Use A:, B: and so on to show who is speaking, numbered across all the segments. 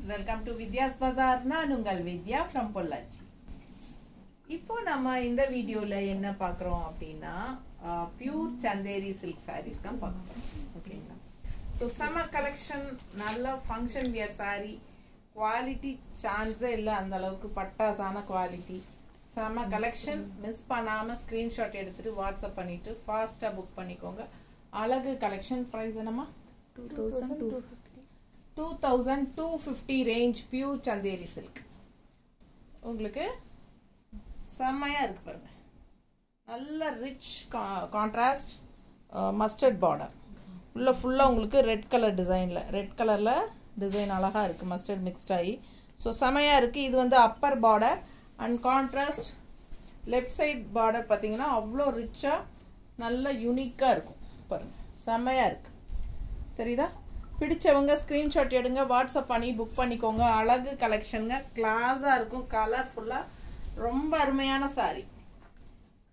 A: welcome to Vidya's Bazaar. நான் உங்கள் வித்யா from Pollachi. இப்போ நம்ம இந்த வீடியோல என்ன பார்க்கறோம் அப்படினா பியூர் சந்தேரி silk sarees தான் பார்க்கறோம். ஓகேங்களா? So summer collection நல்ல function wear saree quality chance இல்ல அந்த அளவுக்கு பட்டாசான quality. Summer collection miss பண்ணாம screenshot எடுத்துட்டு WhatsApp பண்ணிட்டு ஃபாஸ்டா book பண்ணிக்கோங்க. அழகு collection price என்னமா? 2250 range pure chanderi silk. உங்களுக்கு செமையா இருக்கு பாருங்க. நல்ல rich contrast mustard border. உள்ள ஃபுல்லா உங்களுக்கு ரெட் கலர் டிசைன்ல ரெட் கலர்ல டிசைன் அழகா இருக்கு mustard mixed ஆகி. சோ செமையா இருக்கு. இது வந்து Appar border and contrast left side border பாத்தீங்கன்னா அவ்ளோ ரிச்சா நல்ல யூனிக்கா இருக்கும் பாருங்க. செமையா இருக்கு. தெரியுதா? பிடிச்சவங்க ஸ்கிரீன்ஷாட் எடுங்க வாட்ஸ்அப் பண்ணி புக் பண்ணிக்கோங்க. அழகு கலெக்ஷன்ங்க கிளாஸா இருக்கும் கலர்ஃபுல்லா ரொம்ப அருமையான சாரி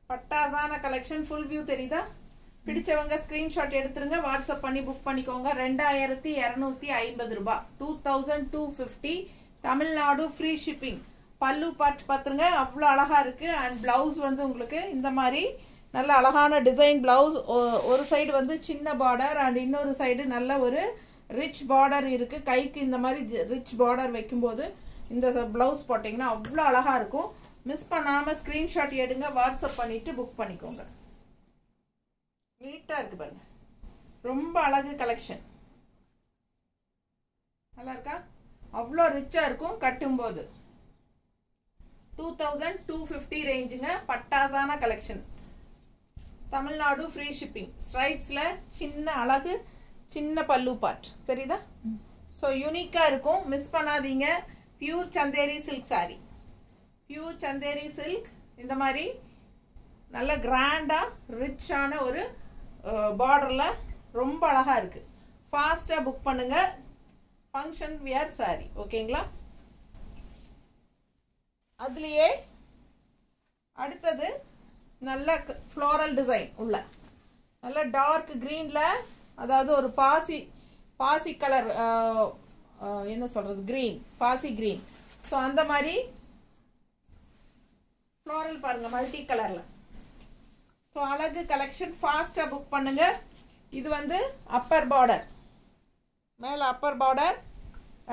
A: பட்டாசான கலெக்ஷன் ஃபுல் வியூ தெரியுதா? பிடிச்சவங்க ஸ்கிரீன்ஷாட் எடுத்துருங்க வாட்ஸ்அப் பண்ணி புக் பண்ணிக்கோங்க. 2250 ரூபாய் 2250 தமிழ்நாடு ஃப்ரீ ஷிப்பிங். பல்லு பார்ட் பாத்துருங்க அவ்வளோ அழகா இருக்கு. அண்ட் பிளவுஸ் வந்து உங்களுக்கு இந்த மாதிரி நல்ல அழகான டிசைன் பிளவுஸ். ஒரு சைடு வந்து சின்ன பார்டர் அண்ட் இன்னொரு சைடு நல்ல ஒரு ரிச் பார்டர் இருக்கு. கைக்கு இந்த மாதிரி ரிச் பார்டர் வைக்கும்போது இந்த பிளவுஸ் போட்டீங்கன்னா அவ்வளோ அழகா இருக்கும். மிஸ் பண்ணாம ஸ்கிரீன்ஷாட் எடுங்க வாட்ஸ்அப் பண்ணிட்டு புக் பண்ணிக்கோங்க. நீட்டா இருக்கு பாருங்க. ரொம்ப அழகு கலெக்ஷன். நல்லா இருக்கா? அவ்வளோ ரிச்சா இருக்கும் கட்டும்போது. 2250 ரேஞ்சுங்க. பட்டாசான கலெக்ஷன். Tamil Nadu free shipping. ஸ்ட்ரைப்ஸ்ல சின்ன அழகு சின்ன பல்லு பார்ட் தெரியுதா? ஸோ யூனிக்கா இருக்கும். மிஸ் பண்ணாதீங்க. Pure Chanderi silk sorry. Pure Chanderi silk இந்த மாதிரி நல்ல கிராண்டா ரிச்சான ஒரு பார்டர்ல ரொம்ப அழகா இருக்கு. ஃபாஸ்டா புக் பண்ணுங்க. Function wear sorry. ஓகேங்களா? அதுலயே அடுத்தது நல்ல ஃப்ளோரல் டிசைன் உள்ள நல்ல டார்க் கிரீன்ல அதாவது ஒரு பாசி கலர் என்ன சொல்றது கிரீன் பாசி கிரீன். ஸோ அந்த மாதிரி ஃப்ளோரல் பாருங்க மல்டி கலர்ல. ஸோ அழகு கலெக்ஷன் ஃபாஸ்டா புக் பண்ணுங்க. இது வந்து அப்பர் பார்டர் மேல Appar border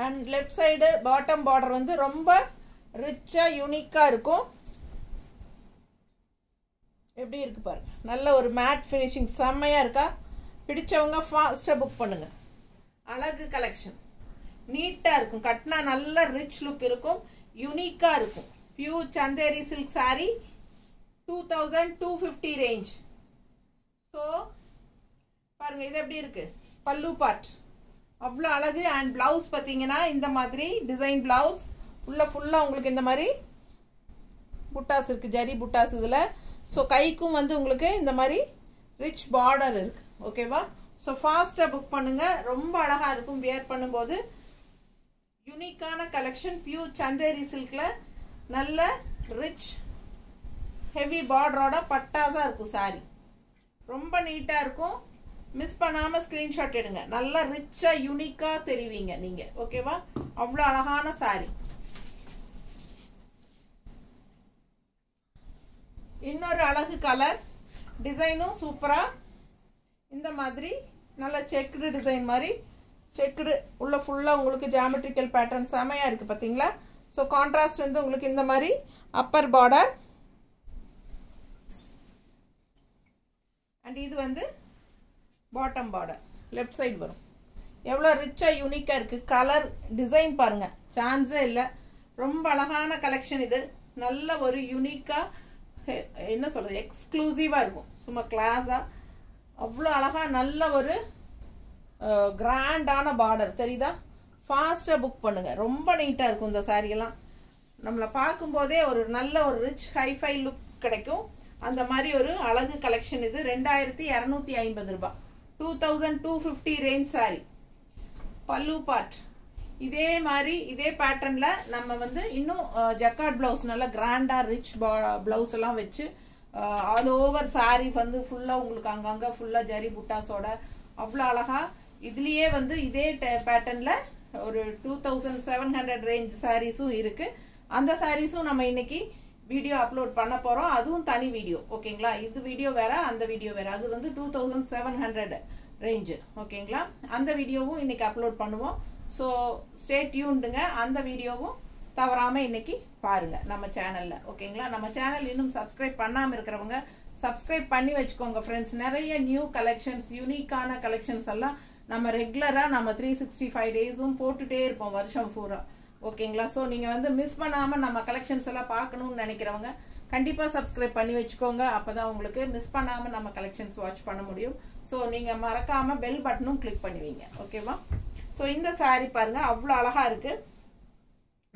A: and left side bottom border வந்து ரொம்ப ரிச்சா யூனிக்கா இருக்கும். எப்படி இருக்கு பாருங்க. நல்ல ஒரு மேட் ஃபினிஷிங் செம்மையா இருக்கா? பிடிச்சவங்க ஃபாஸ்டா புக் பண்ணுங்க. அழகு கலெக்ஷன் நீட்டா இருக்கும். கட்டினா நல்ல ரிச் லுக் இருக்கும். யூனிக்கா இருக்கும். Pure Chanderi silk sorry 2250 range. So பாருங்க இது எப்படி இருக்கு பல்லு பார்ட் அவ்வளோ அழகு. அண்ட் பிளவுஸ் பார்த்தீங்கன்னா இந்த மாதிரி டிசைன் பிளவுஸ் உள்ள ஃபுல்லா உங்களுக்கு இந்த மாதிரி புட்டாஸ் இருக்கு ஜரி புட்டாஸ் இதுல. ஸோ கைக்கும் வந்து உங்களுக்கு இந்த மாதிரி ரிச் பார்டர் இருக்கு. ஓகேவா? ஸோ ஃபாஸ்டா புக் பண்ணுங்க. ரொம்ப அழகா இருக்கும் வியர் பண்ணும்போது. யூனிக்கான கலெக்ஷன். பியூர் சந்தேரி சில்க்ல நல்ல ரிச் ஹெவி பார்டரோட பட்டாசா இருக்கும் சாரி. ரொம்ப நீட்டா இருக்கும். மிஸ் பண்ணாம ஸ்கிரீன்ஷாட் எடுங்க. நல்ல ரிச்சா யூனிக்கா தெரிவிங்க நீங்க. ஓகேவா? அவ்வளோ அழகான சாரி. இன்னொரு அழகு கலர் டிசைனும் சூப்பரா இந்த மாதிரி நல்ல செக்குடு டிசைன் மாதிரி செக்குடு உள்ள ஃபுல்லா உங்களுக்கு ஜியோமெட்ரிக்கல் பேட்டர்ன் செமையா இருக்கு பாத்தீங்களா? ஸோ கான்ட்ராஸ்ட் வந்து உங்களுக்கு இந்த மாதிரி அப்பர் பார்டர் அண்ட் இது வந்து பாட்டம் பார்டர் லெஃப்ட் சைடு வரும். எவ்வளோ ரிச்சா யூனிக்கா இருக்கு. கலர் டிசைன் பாருங்க சான்ஸே இல்லை. ரொம்ப அழகான கலெக்ஷன் இது. நல்ல ஒரு யூனிக்கா என்ன சொல்றது எக்ஸ்க்ளூசிவா இருக்கும். சும்மா கிளாஸா அவ்வளோ அழகா நல்ல ஒரு கிராண்டான பார்டர் தெரியுதா? ஃபாஸ்டா புக் பண்ணுங்க. ரொம்ப நீட்டா இருக்கும் இந்த சாரி எல்லாம். நம்மளை பார்க்கும் போதே ஒரு நல்ல ஒரு ரிச் ஹைஃபை லுக் கிடைக்கும். அந்த மாதிரி ஒரு அழகு கலெக்ஷன் இது. 2250 ரூபாய் 2250 ரேஞ்ச் சாரி. பல்லு பார்ட் இதே மாதிரி இதே பேட்டர்ன்ல நம்ம வந்து இன்னும் ஜக்கார்ட் பிளவுஸ் நல்ல கிராண்டா ரிச் பிளவுஸ் எல்லாம் வச்சு ஆல் ஓவர் சாரி வந்து ஃபுல்லா உங்களுக்கு அங்கங்க ஃபுல்லா ஜரி புட்டாஸோட அவ்வளோ அழகா இதுலயே வந்து இதே பேட்டர்ன்ல ஒரு 2700 ரேஞ்ச் சாரீஸும் இருக்கு. அந்த சாரீஸும் நம்ம இன்னைக்கு வீடியோ அப்லோட் பண்ண போறோம். அதுவும் தனி வீடியோ. ஓகேங்களா? இது வீடியோ வேற, அந்த வீடியோ வேற. அது வந்து 2700 ரேஞ்ச். ஓகேங்களா? அந்த வீடியோவும் இன்னைக்கு அப்லோட் பண்ணுவோம். ஸோ ஸ்டே டியூன்டுங்க. அந்த வீடியோவும் தவறாம இன்னைக்கு பாருங்க நம்ம சேனல்ல. ஓகேங்களா? நம்ம சேனல் இன்னும் சப்ஸ்கிரைப் பண்ணாம இருக்கிறவங்க சப்ஸ்கிரைப் பண்ணி வச்சுக்கோங்க ஃப்ரெண்ட்ஸ். நிறைய நியூ கலெக்ஷன்ஸ், யூனிக்கான கலெக்ஷன்ஸ் எல்லாம் நம்ம ரெகுலரா நம்ம 365 டேஸும் போட்டுட்டே இருப்போம் வருஷம் பூரா. ஓகேங்களா? ஸோ நீங்க வந்து மிஸ் பண்ணாம நம்ம கலெக்ஷன்ஸ் எல்லாம் பார்க்கணும்னு நினைக்கிறவங்க கண்டிப்பா சப்ஸ்கிரைப் பண்ணி வச்சுக்கோங்க. அப்பதான் உங்களுக்கு மிஸ் பண்ணாம நம்ம கலெக்ஷன்ஸ் வாட்ச் பண்ண முடியும். ஸோ நீங்க மறக்காம பெல் பட்டனும் கிளிக் பண்ணுவீங்க. ஓகேவா? ஸோ இந்த சாரீ பாருங்க, அவ்வளோ அழகா இருக்கு.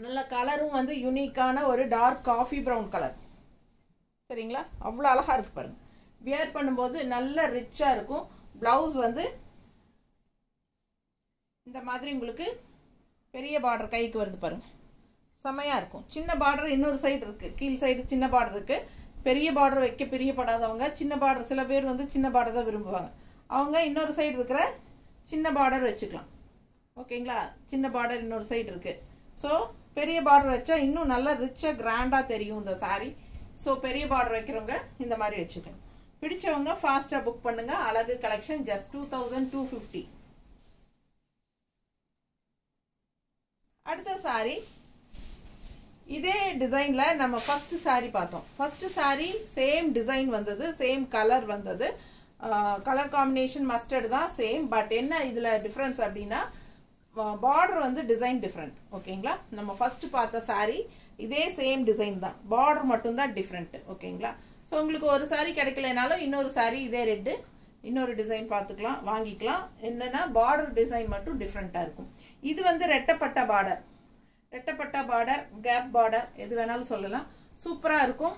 A: நல்ல கலரும் வந்து யூனிக்கான ஒரு டார்க் காஃபி ப்ரௌன் கலர். சரிங்களா? அவ்வளோ அழகா இருக்கு பாருங்க. வியர் பண்ணும்போது நல்ல ரிச்சா இருக்கும். பிளவுஸ் வந்து இந்த மாதிரி உங்களுக்கு பெரிய பார்டர் கைக்கு வருது பாருங்க. செமையா இருக்கும். சின்ன பார்டர் இன்னொரு சைடு இருக்கு, கீழ் சைடு சின்ன பார்டர் இருக்கு. பெரிய பார்டர் வைக்க பிரியப்படாதவங்க சின்ன பார்டர், சில பேர் வந்து சின்ன பார்டர் தான் விரும்புவாங்க, அவங்க இன்னொரு சைடு இருக்கிற சின்ன பார்டர் வச்சுக்கலாம். ஓகேங்களா? சின்ன பார்டர் இன்னொரு சைடு இருக்கு. ஸோ பெரிய பார்டர் வச்சா இன்னும் நல்லா ரிச்சா கிராண்டா தெரியும் இந்த சாரி. ஸோ பெரிய பார்டர் வைக்கிறவங்க இந்த மாதிரி வச்சுக்கணும். பிடிச்சவங்க ஃபாஸ்டா புக் பண்ணுங்க. அழகு கலெக்ஷன் ஜஸ்ட் 2250. அடுத்த சாரி இதே டிசைன்ல நம்ம ஃபர்ஸ்ட் சாரி பார்த்தோம். ஃபர்ஸ்ட் சாரி சேம் டிசைன் வந்தது, சேம் கலர் வந்தது. கலர் காம்பினேஷன் மஸ்டர்ட் தான் சேம். பட் என்ன இதுல டிஃபரன்ஸ் அப்படின்னா பார்டர் வந்து டிசைன் டிஃப்ரெண்ட். ஓகேங்களா? நம்ம ஃபர்ஸ்ட் பார்த்த சாரி இதே சேம் டிசைன் தான், பார்டர் மட்டும் தான் டிஃப்ரெண்ட். ஓகேங்களா? ஸோ உங்களுக்கு ஒரு சாரி கிடைக்கலனாலும் இன்னொரு சாரி இதே ரெட்டு இன்னொரு டிசைன் பார்த்துக்கலாம், வாங்கிக்கலாம். என்னன்னா பார்டர் டிசைன் மட்டும் டிஃப்ரெண்டா இருக்கும். இது வந்து ரெட்டப்பட்ட பார்டர், ரெட்டப்பட்ட பார்டர், கேப் பார்டர், எது வேணாலும் சொல்லலாம். சூப்பரா இருக்கும்.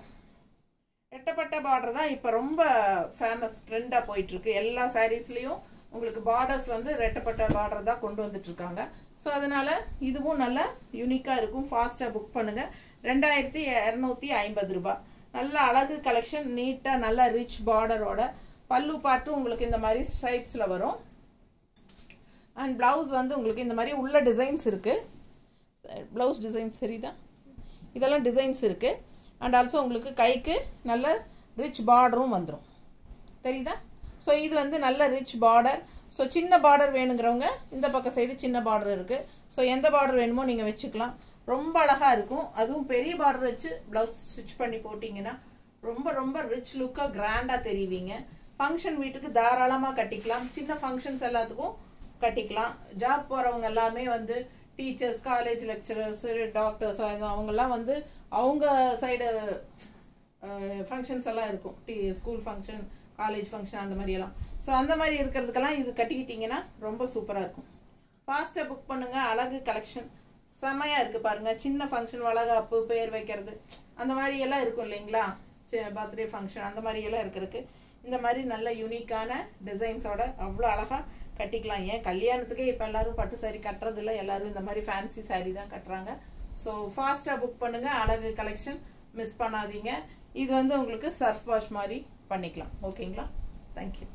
A: ரெட்டப்பட்ட பார்டர் தான் இப்ப ரொம்ப ஃபேமஸ், ட்ரெண்டா போயிட்டு இருக்கு. எல்லா சாரீஸ்லயும் உங்களுக்கு பார்டர்ஸ் வந்து ரெட்டப்பட்ட பார்டர் தான் கொண்டு வந்துட்டு இருக்காங்க. ஸோ அதனால இதுவும் நல்ல யூனிக்கா இருக்கும். ஃபாஸ்டா புக் பண்ணுங்க. 2250 ரூபாய். நல்ல அழகு கலெக்ஷன், நீட்டா நல்ல ரிச் பார்டரோட. பல்லு பார்ட்டும் உங்களுக்கு இந்த மாதிரி ஸ்ட்ரைப்ஸ்ல வரும். அண்ட் பிளவுஸ் வந்து உங்களுக்கு இந்த மாதிரி உள்ள டிசைன்ஸ் இருக்கு. பிளவுஸ் டிசைன்ஸ் தெரியுதா? இதெல்லாம் டிசைன்ஸ் இருக்கு. அண்ட் ஆல்சோ உங்களுக்கு கைக்கு நல்ல ரிச் பார்டரும் வந்துடும். தெரியுதா? ஸோ இது வந்து நல்ல ரிச் பார்டர். ஸோ சின்ன பார்டர் வேணுங்கிறவங்க இந்த பக்கம் சைடு சின்ன பார்டர் இருக்கு. ஸோ எந்த பார்டர் வேணுமோ நீங்க வச்சுக்கலாம். ரொம்ப அழகா இருக்கும். அதுவும் பெரிய பார்டர் வச்சு பிளவுஸ் ஸ்டிச் பண்ணி போட்டீங்கன்னா ரொம்ப ரொம்ப ரிச் லுக்கா கிராண்டா தெரிவிங்க. ஃபங்க்ஷன் வீட்டுக்கு தாராளமா கட்டிக்கலாம். சின்ன ஃபங்க்ஷன்ஸ் எல்லாத்துக்கும் கட்டிக்கலாம். ஜாப் போறவங்க எல்லாமே வந்து டீச்சர்ஸ், காலேஜ் லெக்சரர்ஸ், டாக்டர்ஸ் அவங்கெல்லாம் வந்து அவங்க சைடு ஃபங்க்ஷன்ஸ் எல்லாம் இருக்கும். ஸ்கூல் ஃபங்க்ஷன், காலேஜ் ஃபங்க்ஷன், அந்த மாதிரி எல்லாம். ஸோ அந்த மாதிரி இருக்கிறதுக்கெல்லாம் இது கட்டிக்கிட்டீங்கன்னா ரொம்ப சூப்பரா இருக்கும். ஃபாஸ்டா புக் பண்ணுங்க. அழகு கலெக்ஷன் செமையா இருக்கு பாருங்க. சின்ன ஃபங்க்ஷன், வளகாப்பு, பேர் வைக்கிறது, அந்த மாதிரி எல்லாம் இருக்கும் இல்லைங்களா? பர்த்டே ஃபங்க்ஷன், அந்த மாதிரி எல்லாம் இருக்கிறதுக்கு இந்த மாதிரி நல்ல யூனிக்கான டிசைன்ஸோட அவ்வளோ அழகா கட்டிக்கலாம். ஏன் கல்யாணத்துக்கே இப்போ எல்லாரும் பட்டு சாரி கட்டுறது இல்லை, எல்லாரும் இந்த மாதிரி ஃபேன்சி சாரி தான் கட்டுறாங்க. ஸோ ஃபாஸ்டா புக் பண்ணுங்க. அழகு கலெக்ஷன் மிஸ் பண்ணாதீங்க. இது வந்து உங்களுக்கு சர்ஃப் வாஷ் மாதிரி பண்ணிக்கலாம். ஓகேங்களா? தேங்க்யூ.